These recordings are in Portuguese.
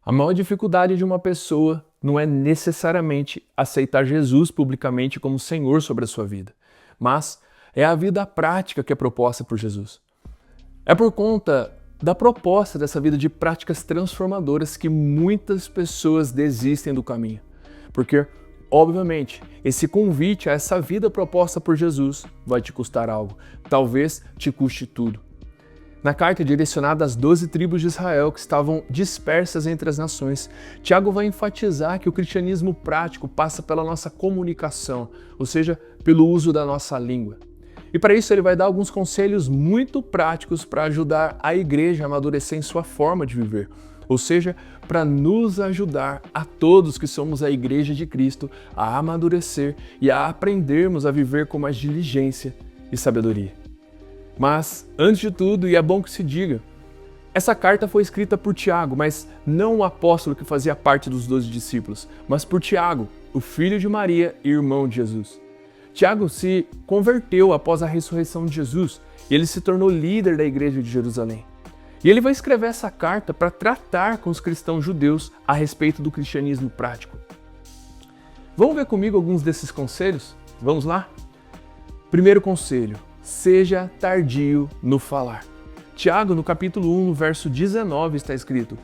A maior dificuldade de uma pessoa não é necessariamente aceitar Jesus publicamente como Senhor sobre a sua vida, mas é a vida prática que é proposta por Jesus. É por conta da proposta dessa vida de práticas transformadoras que muitas pessoas desistem do caminho. Porque, obviamente, esse convite a essa vida proposta por Jesus vai te custar algo. Talvez te custe tudo. Na carta direcionada às 12 tribos de Israel que estavam dispersas entre as nações, Tiago vai enfatizar que o cristianismo prático passa pela nossa comunicação, ou seja, pelo uso da nossa língua. E para isso ele vai dar alguns conselhos muito práticos para ajudar a igreja a amadurecer em sua forma de viver, ou seja, para nos ajudar a todos que somos a igreja de Cristo a amadurecer e a aprendermos a viver com mais diligência e sabedoria. Mas, antes de tudo, e é bom que se diga, essa carta foi escrita por Tiago, mas não o apóstolo que fazia parte dos 12 discípulos, mas por Tiago, o filho de Maria e irmão de Jesus. Tiago se converteu após a ressurreição de Jesus e ele se tornou líder da igreja de Jerusalém. E ele vai escrever essa carta para tratar com os cristãos judeus a respeito do cristianismo prático. Vamos ver comigo alguns desses conselhos? Vamos lá? Primeiro conselho: seja tardio no falar. Tiago, no capítulo 1, no verso 19, está escrito: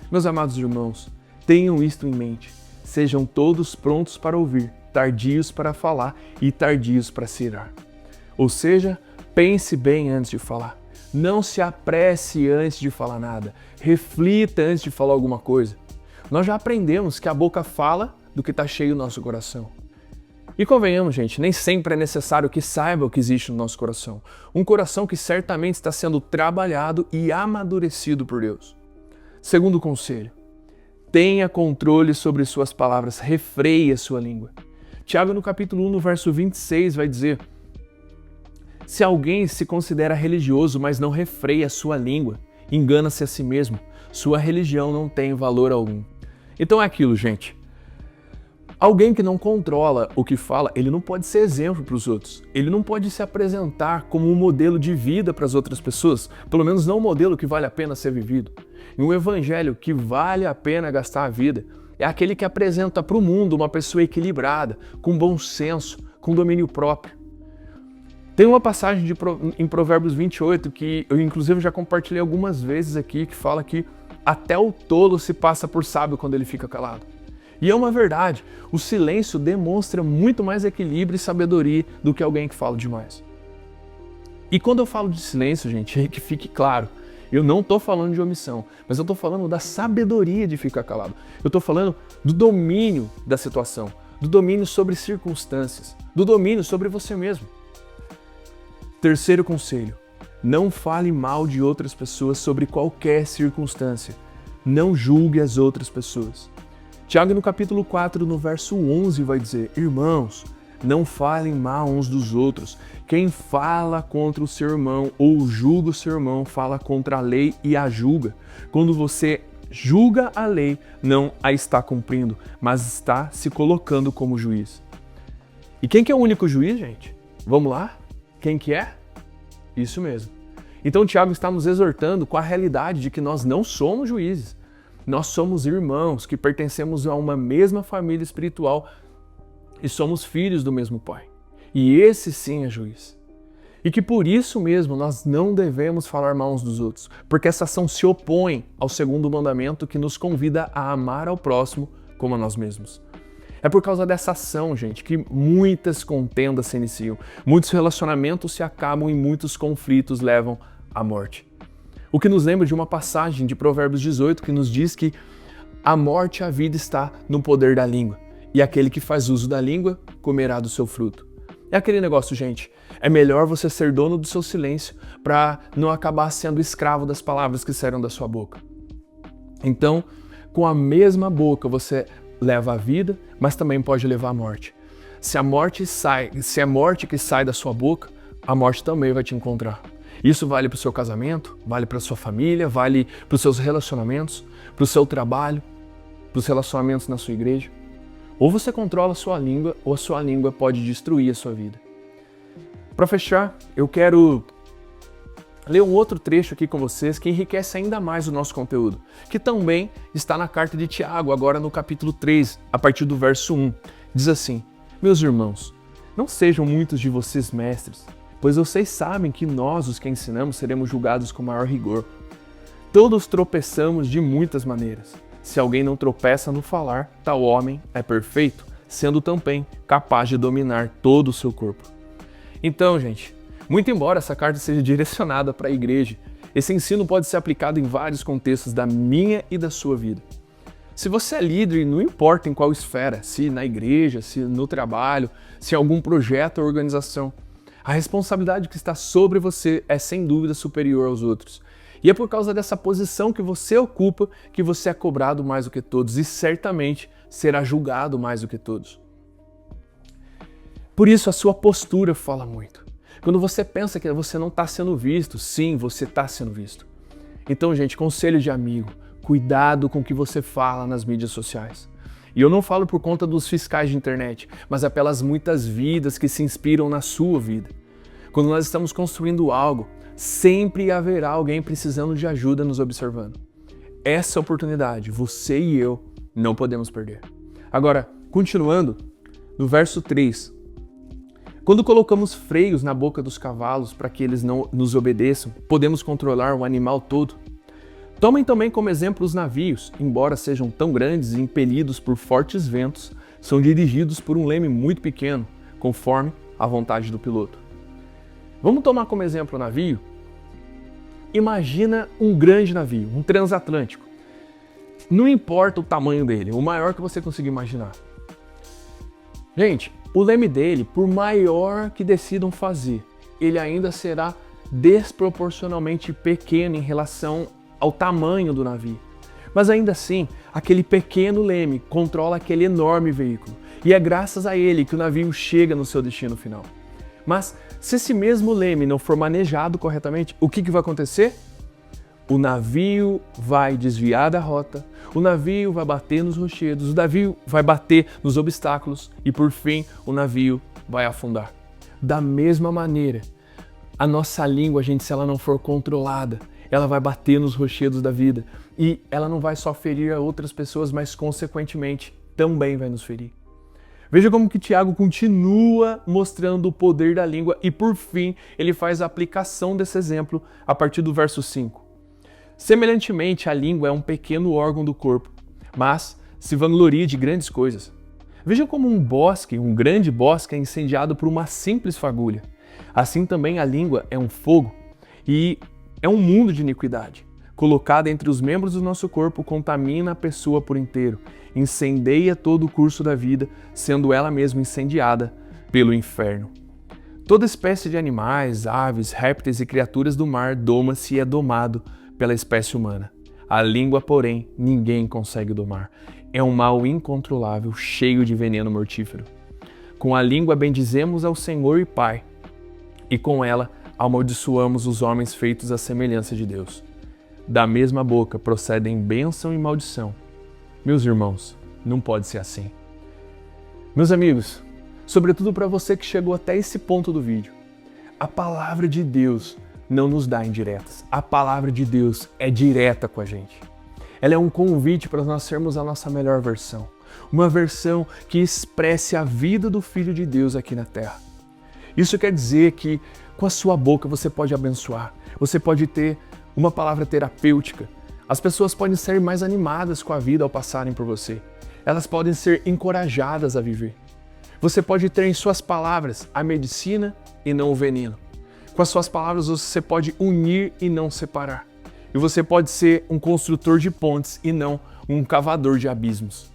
meus amados irmãos, tenham isto em mente, sejam todos prontos para ouvir, tardios para falar e tardios para se irar. Ou seja, pense bem antes de falar. Não se apresse antes de falar nada. Reflita antes de falar alguma coisa. Nós já aprendemos que a boca fala do que está cheio o nosso coração. E convenhamos, gente, nem sempre é necessário que saiba o que existe no nosso coração. Um coração que certamente está sendo trabalhado e amadurecido por Deus. Segundo conselho: tenha controle sobre suas palavras, refreie a sua língua. Tiago, no capítulo 1, no verso 26, vai dizer: se alguém se considera religioso, mas não refreia a sua língua, engana-se a si mesmo. Sua religião não tem valor algum. Então é aquilo, gente. Alguém que não controla o que fala, ele não pode ser exemplo para os outros. Ele não pode se apresentar como um modelo de vida para as outras pessoas, pelo menos não um modelo que vale a pena ser vivido. E um evangelho que vale a pena gastar a vida é aquele que apresenta para o mundo uma pessoa equilibrada, com bom senso, com domínio próprio. Tem uma passagem em Provérbios 28 que eu inclusive já compartilhei algumas vezes aqui, que fala que até o tolo se passa por sábio quando ele fica calado. E é uma verdade, o silêncio demonstra muito mais equilíbrio e sabedoria do que alguém que fala demais. E quando eu falo de silêncio, gente, é que fique claro, eu não estou falando de omissão, mas eu estou falando da sabedoria de ficar calado. Eu estou falando do domínio da situação, do domínio sobre circunstâncias, do domínio sobre você mesmo. Terceiro conselho: não fale mal de outras pessoas sobre qualquer circunstância. Não julgue as outras pessoas. Tiago, no capítulo 4, no verso 11, vai dizer: irmãos, não falem mal uns dos outros. Quem fala contra o seu irmão ou julga o seu irmão, fala contra a lei e a julga. Quando você julga a lei, não a está cumprindo, mas está se colocando como juiz. E quem que é o único juiz, gente? Vamos lá? Quem que é? Isso mesmo. Então Tiago está nos exortando com a realidade de que nós não somos juízes. Nós somos irmãos que pertencemos a uma mesma família espiritual e somos filhos do mesmo Pai. E esse sim é juiz. E que por isso mesmo nós não devemos falar mal uns dos outros, porque essa ação se opõe ao segundo mandamento que nos convida a amar ao próximo como a nós mesmos. É por causa dessa ação, gente, que muitas contendas se iniciam, muitos relacionamentos se acabam e muitos conflitos levam à morte. O que nos lembra de uma passagem de Provérbios 18 que nos diz que a morte e a vida está no poder da língua, e aquele que faz uso da língua comerá do seu fruto. É aquele negócio, gente, é melhor você ser dono do seu silêncio para não acabar sendo escravo das palavras que saíram da sua boca. Então, com a mesma boca você leva a vida, mas também pode levar a morte. Se é morte que sai da sua boca, a morte também vai te encontrar. Isso vale para o seu casamento, vale para a sua família, vale para os seus relacionamentos, para o seu trabalho, para os relacionamentos na sua igreja. Ou você controla a sua língua, ou a sua língua pode destruir a sua vida. Para fechar, eu quero ler um outro trecho aqui com vocês que enriquece ainda mais o nosso conteúdo, que também está na carta de Tiago, agora no capítulo 3, a partir do verso 1. Diz assim: Meus irmãos, não sejam muitos de vocês mestres, pois vocês sabem que nós, os que ensinamos, seremos julgados com maior rigor. Todos tropeçamos de muitas maneiras. Se alguém não tropeça no falar, tal homem é perfeito, sendo também capaz de dominar todo o seu corpo. Então, gente, muito embora essa carta seja direcionada para a igreja, esse ensino pode ser aplicado em vários contextos da minha e da sua vida. Se você é líder, não importa em qual esfera, se na igreja, se no trabalho, se em algum projeto ou organização, a responsabilidade que está sobre você é sem dúvida superior aos outros. E é por causa dessa posição que você ocupa que você é cobrado mais do que todos e certamente será julgado mais do que todos. Por isso a sua postura fala muito. Quando você pensa que você não está sendo visto, sim, você está sendo visto. Então, gente, conselho de amigo, cuidado com o que você fala nas mídias sociais. E eu não falo por conta dos fiscais de internet, mas é pelas muitas vidas que se inspiram na sua vida. Quando nós estamos construindo algo, sempre haverá alguém precisando de ajuda nos observando. Essa oportunidade, você e eu, não podemos perder. Agora, continuando, no verso 3, quando colocamos freios na boca dos cavalos para que eles não nos obedeçam, podemos controlar o animal todo. Tomem também como exemplo os navios, embora sejam tão grandes e impelidos por fortes ventos, são dirigidos por um leme muito pequeno, conforme a vontade do piloto. Vamos tomar como exemplo o navio? Imagina um grande navio, um transatlântico. Não importa o tamanho dele, o maior que você conseguir imaginar. Gente, o leme dele, por maior que decidam fazer, ele ainda será desproporcionalmente pequeno em relação ao tamanho do navio. Mas ainda assim, aquele pequeno leme controla aquele enorme veículo. E é graças a ele que o navio chega no seu destino final. Mas se esse mesmo leme não for manejado corretamente, o que vai acontecer? O navio vai desviar da rota, o navio vai bater nos rochedos, o navio vai bater nos obstáculos e, por fim, o navio vai afundar. Da mesma maneira, a nossa língua, gente, se ela não for controlada, ela vai bater nos rochedos da vida e ela não vai só ferir a outras pessoas, mas, consequentemente, também vai nos ferir. Veja como que Tiago continua mostrando o poder da língua e, por fim, ele faz a aplicação desse exemplo a partir do verso 5. Semelhantemente, a língua é um pequeno órgão do corpo, mas se vangloria de grandes coisas. Veja como um grande bosque é incendiado por uma simples fagulha. Assim também a língua é um fogo e é um mundo de iniquidade. Colocada entre os membros do nosso corpo, contamina a pessoa por inteiro, incendeia todo o curso da vida, sendo ela mesma incendiada pelo inferno. Toda espécie de animais, aves, répteis e criaturas do mar doma-se e é domado pela espécie humana. A língua, porém, ninguém consegue domar. É um mal incontrolável, cheio de veneno mortífero. Com a língua bendizemos ao Senhor e Pai, e com ela amaldiçoamos os homens feitos à semelhança de Deus. Da mesma boca procedem bênção e maldição. Meus irmãos, não pode ser assim. Meus amigos, sobretudo para você que chegou até esse ponto do vídeo, a palavra de Deus não nos dá indiretas. A palavra de Deus é direta com a gente. Ela é um convite para nós sermos a nossa melhor versão. Uma versão que expresse a vida do Filho de Deus aqui na Terra. Isso quer dizer que com a sua boca você pode abençoar. Você pode ter uma palavra terapêutica. As pessoas podem ser mais animadas com a vida ao passarem por você. Elas podem ser encorajadas a viver. Você pode ter em suas palavras a medicina e não o veneno. Com as suas palavras você pode unir e não separar. E você pode ser um construtor de pontes e não um cavador de abismos.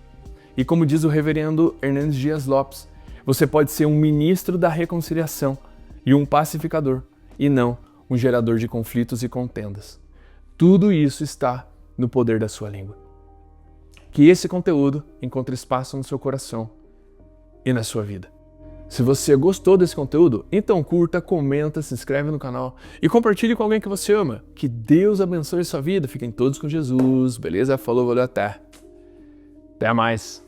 E como diz o reverendo Hernandes Dias Lopes, você pode ser um ministro da reconciliação e um pacificador e não um gerador de conflitos e contendas. Tudo isso está no poder da sua língua. Que esse conteúdo encontre espaço no seu coração e na sua vida. Se você gostou desse conteúdo, então curta, comenta, se inscreve no canal e compartilhe com alguém que você ama. Que Deus abençoe sua vida. Fiquem todos com Jesus. Beleza? Falou, valeu, até. Até mais.